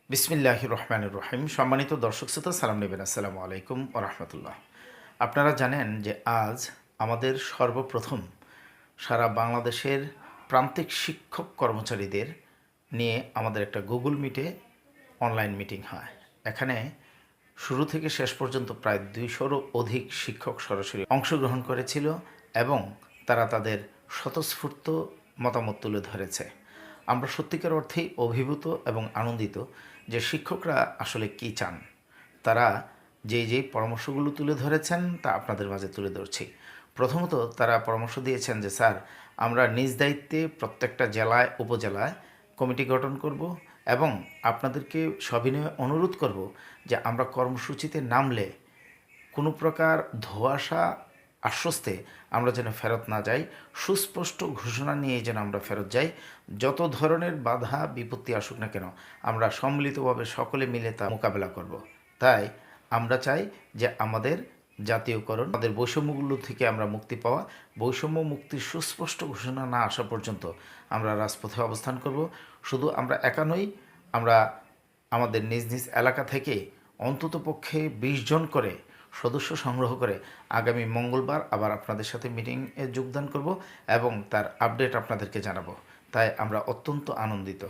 বিসমিল্লাহির রহমানির রহিম। সম্মানিত দর্শক শ্রোতা, সালাম নেবেন। আসসালামু আলাইকুম ওয়া রাহমাতুল্লাহ। আপনারা জানেন যে আজ আমাদের সর্বপ্রথম সারা বাংলাদেশের প্রান্তিক শিক্ষক কর্মচারীদের নিয়ে আমাদের একটা গুগল মিটে অনলাইন মিটিং হয়। এখানে শুরু থেকে শেষ পর্যন্ত প্রায় ২০০-রও অধিক শিক্ষক সরাসরি অংশগ্রহণ করেছিল এবং তারা তাদের স্বতঃস্ফূর্ত মতামত তুলে ধরেছে। আমরা সত্যিকার অর্থেই অভিভূত এবং আনন্দিত যে শিক্ষকরা আসলে কী চান। তারা যেই পরামর্শগুলো তুলে ধরেছেন তা আপনাদের মাঝে তুলে ধরছি। প্রথমত তারা পরামর্শ দিয়েছেন যে স্যার, আমরা নিজ দায়িত্বে প্রত্যেকটা জেলায় উপজেলায় কমিটি গঠন করব এবং আপনাদেরকে সবিনয়ে অনুরোধ করব যে আমরা কর্মসূচিতে নামলে কোনো প্রকার ধোঁয়াশা আশ্বস্তে আমরা যেন ফেরত না যাই, সুস্পষ্ট ঘোষণা নিয়ে যেন আমরা ফেরত যাই। যত ধরনের বাধা বিপত্তি আসুক না কেন, আমরা সম্মিলিতভাবে সকলে মিলে তা মোকাবেলা করব। তাই আমরা চাই যে আমাদের জাতীয়করণ, আমাদের বৈষম্যগুলো থেকে আমরা মুক্তি পাওয়া, বৈষম্য মুক্তির সুস্পষ্ট ঘোষণা না আসা পর্যন্ত আমরা রাজপথে অবস্থান করব। শুধু আমরা একা নই, আমরা আমাদের নিজ নিজ এলাকা থেকে অন্ততপক্ষে ২০ জন করে সদস্য সংগ্রহ করে আগামী মঙ্গলবার আবার আপনাদের সাথে মিটিংয়ে যোগদান করব এবং তার আপডেট আপনাদেরকে জানাবো। তাই আমরা অত্যন্ত আনন্দিত।